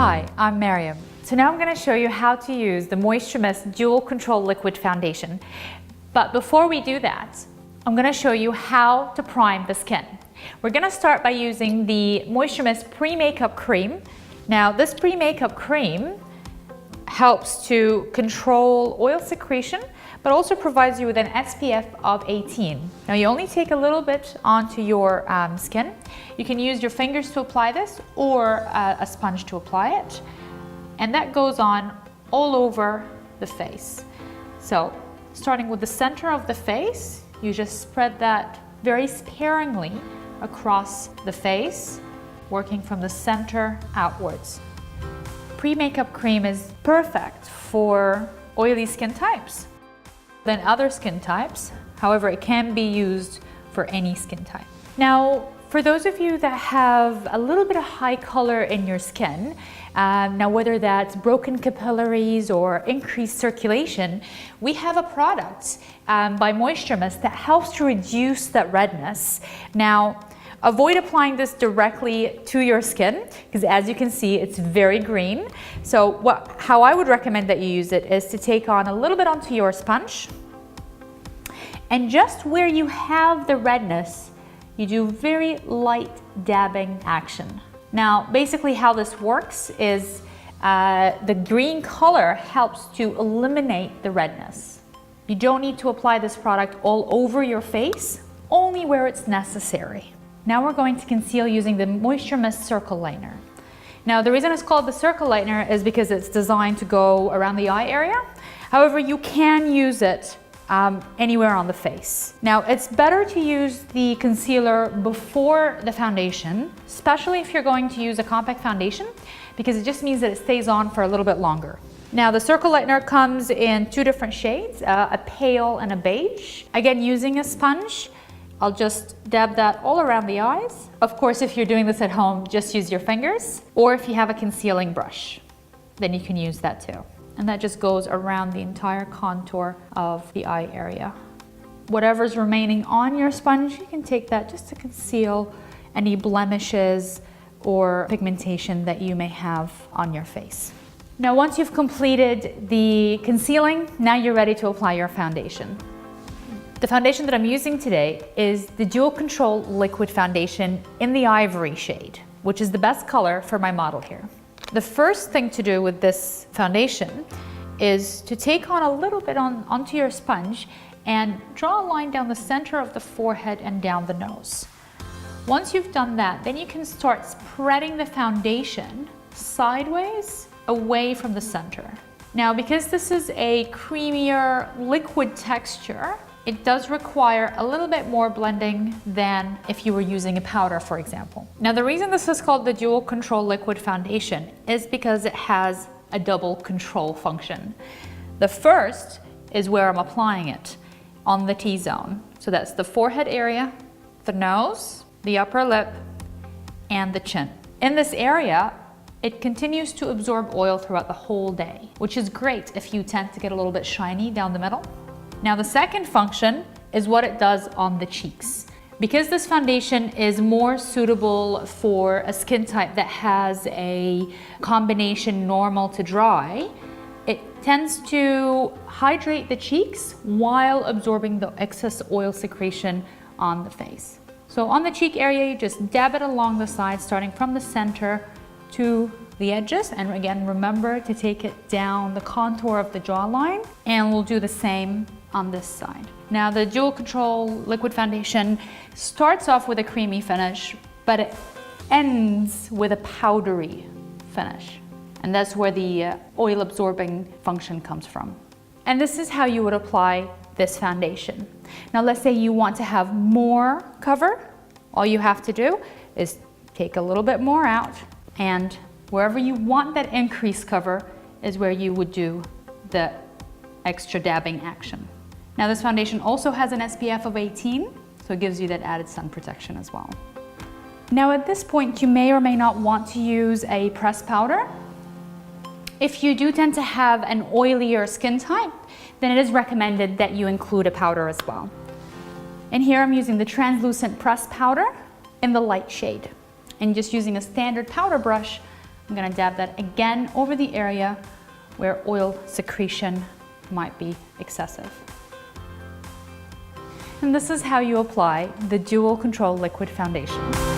Hi, I'm Miriam. So now I'm going to show you how to use the Moisture Mist Dual Control Liquid Foundation. But before we do that, I'm going to show you how to prime the skin. We're going to start by using the Moisture Mist Pre-Makeup Cream. Now this pre-makeup cream helps to control oil secretion, but also provides you with an SPF of 18. Now you only take a little bit onto your skin. You can use your fingers to apply this or a sponge to apply it. And that goes on all over the face. So starting with the center of the face, you just spread that very sparingly across the face, working from the center outwards. Pre-makeup cream is perfect for oily skin types than other skin types. However, it can be used for any skin type. Now, for those of you that have a little bit of high color in your skin, now whether that's broken capillaries or increased circulation, we have a product by Moisture Mist that helps to reduce that redness. Now, avoid applying this directly to your skin because as you can see, it's very green. So how I would recommend that you use it is to take on a little bit onto your sponge, and just where you have the redness, you do very light dabbing action. Now, basically how this works is the green color helps to eliminate the redness. You don't need to apply this product all over your face, only where it's necessary. Now we're going to conceal using the Moisture Mist Circle Lightener. Now the reason it's called the Circle Lightener is because it's designed to go around the eye area. However, you can use it anywhere on the face. Now it's better to use the concealer before the foundation, especially if you're going to use a compact foundation, because it just means that it stays on for a little bit longer. Now the Circle Lightener comes in two different shades, a pale and a beige. Again, using a sponge, I'll just dab that all around the eyes. Of course, if you're doing this at home, just use your fingers, or if you have a concealing brush, then you can use that too. And that just goes around the entire contour of the eye area. Whatever's remaining on your sponge, you can take that just to conceal any blemishes or pigmentation that you may have on your face. Now, once you've completed the concealing, now you're ready to apply your foundation. The foundation that I'm using today is the Dual Control Liquid Foundation in the Ivory shade, which is the best color for my model here. The first thing to do with this foundation is to take on a little bit onto your sponge and draw a line down the center of the forehead and down the nose. Once you've done that, then you can start spreading the foundation sideways away from the center. Now, because this is a creamier liquid texture, it does require a little bit more blending than if you were using a powder, for example. Now, the reason this is called the Dual Control Liquid Foundation is because it has a double control function. The first is where I'm applying it, on the T-zone. So that's the forehead area, the nose, the upper lip, and the chin. In this area, it continues to absorb oil throughout the whole day, which is great if you tend to get a little bit shiny down the middle. Now the second function is what it does on the cheeks. Because this foundation is more suitable for a skin type that has a combination normal to dry, it tends to hydrate the cheeks while absorbing the excess oil secretion on the face. So on the cheek area, you just dab it along the side, starting from the center to the edges, and again, remember to take it down the contour of the jawline, and we'll do the same on this side. Now the Dual Control Liquid Foundation starts off with a creamy finish, but it ends with a powdery finish. And that's where the oil absorbing function comes from. And this is how you would apply this foundation. Now let's say you want to have more cover. All you have to do is take a little bit more out, and wherever you want that increased cover is where you would do the extra dabbing action. Now this foundation also has an SPF of 18, so it gives you that added sun protection as well. Now at this point, you may or may not want to use a pressed powder. If you do tend to have an oilier skin type, then it is recommended that you include a powder as well. And here I'm using the translucent pressed powder in the light shade. And just using a standard powder brush, I'm going to dab that again over the area where oil secretion might be excessive. And this is how you apply the Dual Control Liquid Foundation.